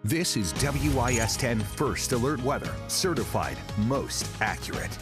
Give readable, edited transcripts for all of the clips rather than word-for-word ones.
This is WIS 10 First Alert Weather, certified most accurate.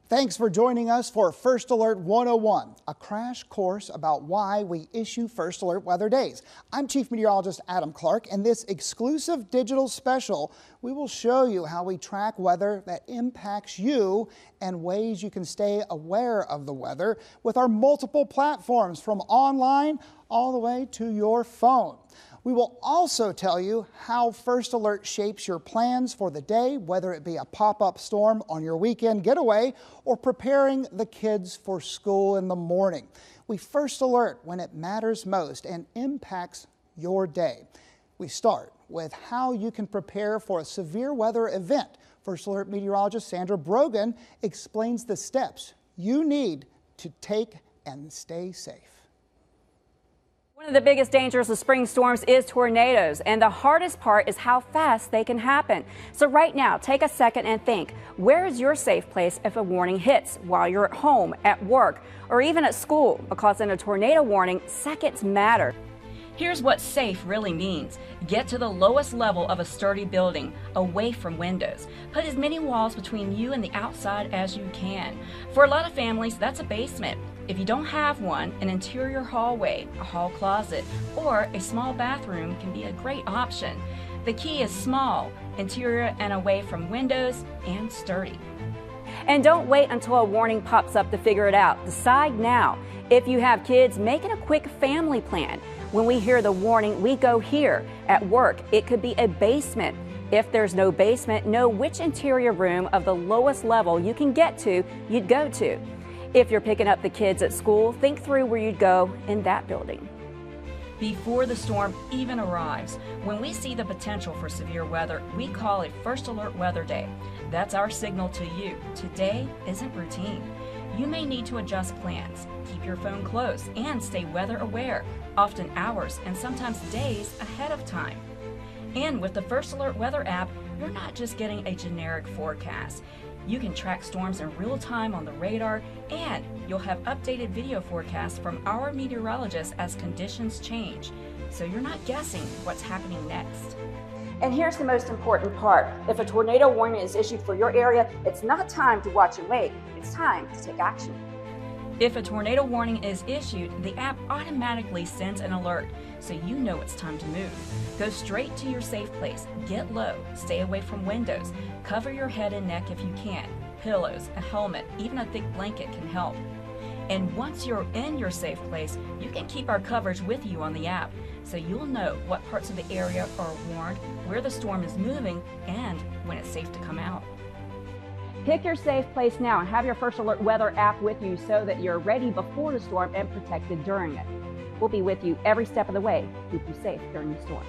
Thanks for joining us for First Alert 101, a crash course about why we issue First Alert weather days. I'm Chief Meteorologist Adam Clark. In this exclusive digital special, we will show you how we track weather that impacts you and ways you can stay aware of the weather with our multiple platforms, from online all the way to your phone. We will also tell you how First Alert shapes your plans for the day, whether it be a pop-up storm on your weekend getaway or preparing the kids for school in the morning. We First Alert when it matters most and impacts your day. We start with how you can prepare for a severe weather event. First Alert meteorologist Sandra Brogan explains the steps you need to take and stay safe. One of the biggest dangers of spring storms is tornadoes, and the hardest part is how fast they can happen. So right now, take a second and think, where is your safe place if a warning hits while you're at home, at work, or even at school? Because in a tornado warning, seconds matter. Here's what safe really means. Get to the lowest level of a sturdy building, away from windows. Put as many walls between you and the outside as you can. For a lot of families, that's a basement. If you don't have one, an interior hallway, a hall closet, or a small bathroom can be a great option. The key is small, interior and away from windows, and sturdy. And don't wait until a warning pops up to figure it out. Decide now. If you have kids, make it a quick family plan. When we hear the warning, we go here. At work, it could be a basement. If there's no basement, know which interior room of the lowest level you can get to, you'd go to. If you're picking up the kids at school, think through where you'd go in that building. Before the storm even arrives, when we see the potential for severe weather, we call it First Alert Weather Day. That's our signal to you. Today isn't routine. You may need to adjust plans, keep your phone close, and stay weather aware, often hours and sometimes days ahead of time. And with the First Alert Weather app, you're not just getting a generic forecast. You can track storms in real time on the radar, and you'll have updated video forecasts from our meteorologists as conditions change. So you're not guessing what's happening next. And here's the most important part. If a tornado warning is issued for your area, it's not time to watch and wait. It's time to take action. If a tornado warning is issued, the app automatically sends an alert, so you know it's time to move. Go straight to your safe place, get low, stay away from windows, cover your head and neck if you can. Pillows, a helmet, even a thick blanket can help. And once you're in your safe place, you can keep our coverage with you on the app, so you'll know what parts of the area are warned, where the storm is moving, and when it's safe to come out. Pick your safe place now and have your First Alert Weather app with you so that you're ready before the storm and protected during it. We'll be with you every step of the way to keep you safe during the storm.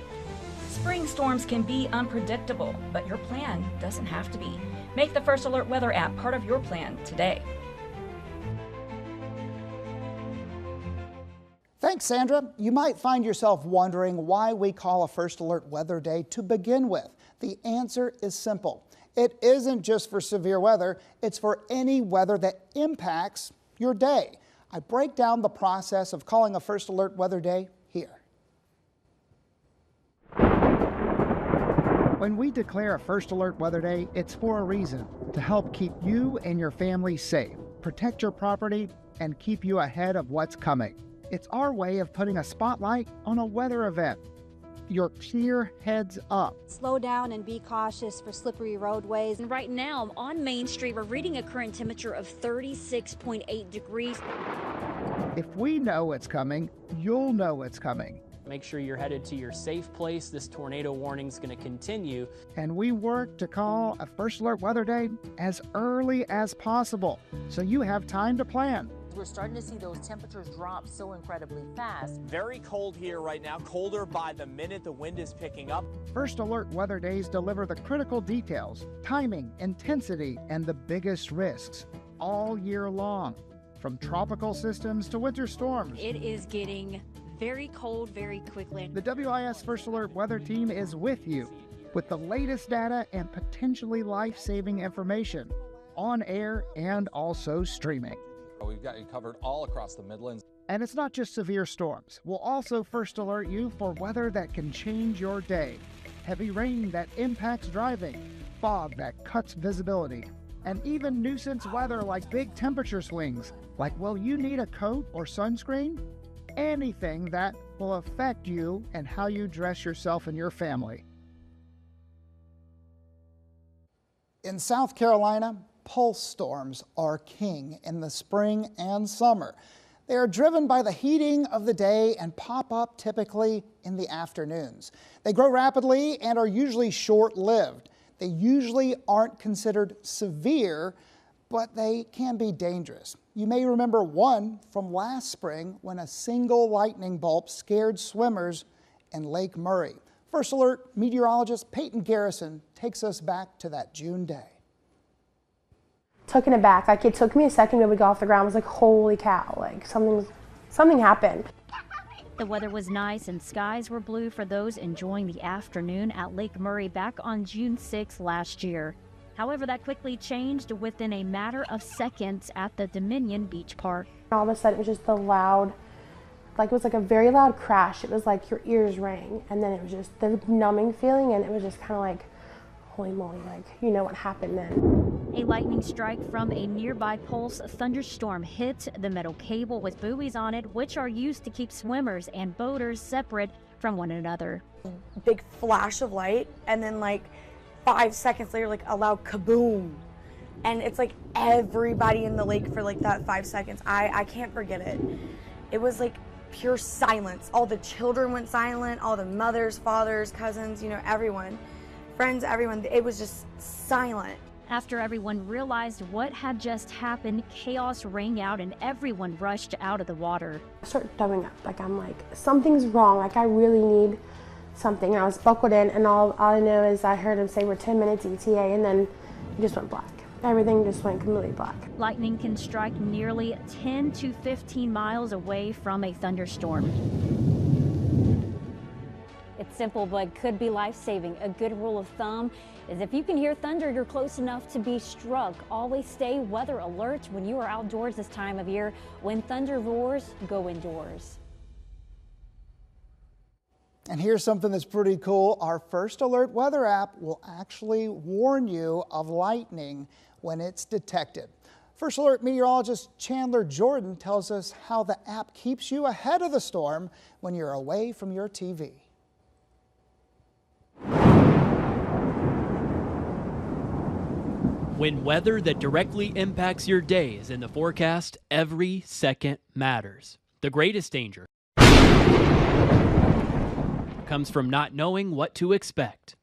Spring storms can be unpredictable, but your plan doesn't have to be. Make the First Alert Weather app part of your plan today. Thanks, Sandra. You might find yourself wondering why we call a First Alert Weather Day to begin with. The answer is simple. It isn't just for severe weather, it's for any weather that impacts your day. I break down the process of calling a First Alert Weather Day here. When we declare a First Alert Weather Day, it's for a reason: to help keep you and your family safe, protect your property, and keep you ahead of what's coming. It's our way of putting a spotlight on a weather event. Your clear heads up. Slow down and be cautious for slippery roadways. And right now on Main Street, we're reading a current temperature of 36.8 degrees. If we know it's coming, you'll know it's coming. Make sure you're headed to your safe place. This tornado warning is going to continue. And we work to call a First Alert Weather Day as early as possible, so you have time to plan. We're starting to see those temperatures drop so incredibly fast. Very cold here right now, colder by the minute. The wind is picking up. First Alert Weather Days deliver the critical details, timing, intensity, and the biggest risks all year long, from tropical systems to winter storms. It is getting very cold very quickly. The WIS First Alert Weather Team is with you with the latest data and potentially life-saving information, on air and also streaming. We've got you covered all across the Midlands. And it's not just severe storms. We'll also first alert you for weather that can change your day. heavy rain that impacts driving, fog that cuts visibility, and even nuisance weather like big temperature swings, like will you need a coat or sunscreen? Anything that will affect you and how you dress yourself and your family. In South Carolina, pulse storms are king in the spring and summer. They are driven by the heating of the day and pop up typically in the afternoons. They grow rapidly and are usually short-lived. They usually aren't considered severe, but they can be dangerous. You may remember one from last spring when a single lightning bolt scared swimmers in Lake Murray. First Alert meteorologist Peyton Garrison takes us back to that June day. Taken aback, like it took me a second to get off the ground. I was like, holy cow, like something happened. The weather was nice and skies were blue for those enjoying the afternoon at Lake Murray back on June 6 last year. However, that quickly changed within a matter of seconds at the Dominion Beach Park. All of a sudden, it was just the loud, like it was like a very loud crash. It was like your ears rang, and then it was just the numbing feeling, and it was just kind of like, holy moly, like, you know what happened then. A lightning strike from a nearby pulse thunderstorm hit the metal cable with buoys on it, which are used to keep swimmers and boaters separate from one another. Big flash of light, and then like 5 seconds later, like a loud kaboom. And it's like everybody in the lake for like that 5 seconds. I can't forget it. It was like pure silence. All the children went silent, all the mothers, fathers, cousins, you know, everyone, friends, everyone. It was just silent. After everyone realized what had just happened, chaos rang out and everyone rushed out of the water. I started throwing up, like I'm like, something's wrong, like I really need something. And I was buckled in, and all I know is I heard him say we're 10 minutes ETA, and then it just went black. Everything just went completely black. Lightning can strike nearly 10 to 15 miles away from a thunderstorm. It's simple, but could be life-saving. A good rule of thumb is if you can hear thunder, you're close enough to be struck. Always stay weather alert when you are outdoors this time of year. When thunder roars, go indoors. And here's something that's pretty cool. Our First Alert weather app will actually warn you of lightning when it's detected. First Alert meteorologist Chandler Jordan tells us how the app keeps you ahead of the storm when you're away from your TV. When weather that directly impacts your day is in the forecast, every second matters. The greatest danger comes from not knowing what to expect.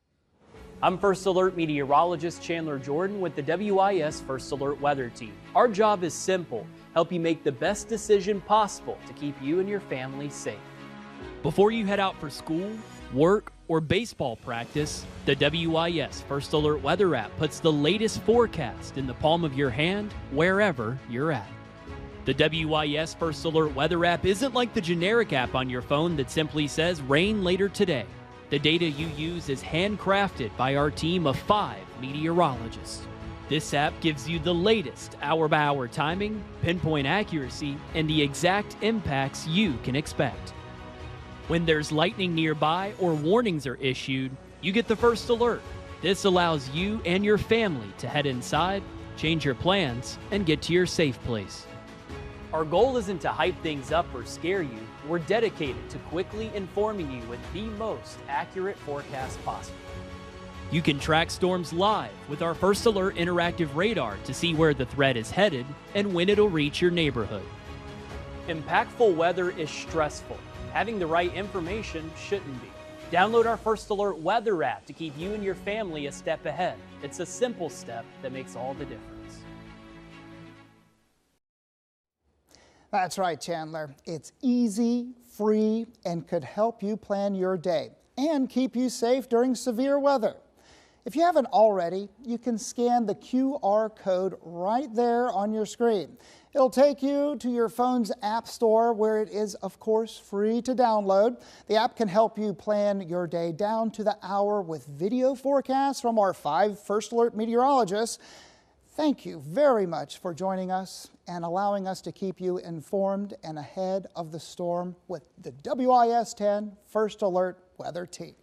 I'm First Alert meteorologist Chandler Jordan with the WIS First Alert Weather Team. Our job is simple: help you make the best decision possible to keep you and your family safe. Before you head out for school, work, or baseball practice, the WIS First Alert Weather app puts the latest forecast in the palm of your hand wherever you're at. The WIS First Alert Weather app isn't like the generic app on your phone that simply says rain later today. The data you use is handcrafted by our team of 5 meteorologists. This app gives you the latest hour-by-hour timing, pinpoint accuracy, and the exact impacts you can expect. When there's lightning nearby or warnings are issued, you get the first alert. This allows you and your family to head inside, change your plans, and get to your safe place. Our goal isn't to hype things up or scare you. We're dedicated to quickly informing you with the most accurate forecast possible. You can track storms live with our First Alert interactive radar to see where the threat is headed and when it'll reach your neighborhood. Impactful weather is stressful. Having the right information shouldn't be. Download our First Alert weather app to keep you and your family a step ahead. It's a simple step that makes all the difference. That's right, Chandler. It's easy, free, and could help you plan your day and keep you safe during severe weather. If you haven't already, you can scan the QR code right there on your screen. It'll take you to your phone's app store where it is, of course, free to download. The app can help you plan your day down to the hour with video forecasts from our 5 First Alert meteorologists. Thank you very much for joining us and allowing us to keep you informed and ahead of the storm with the WIS 10 First Alert Weather Team.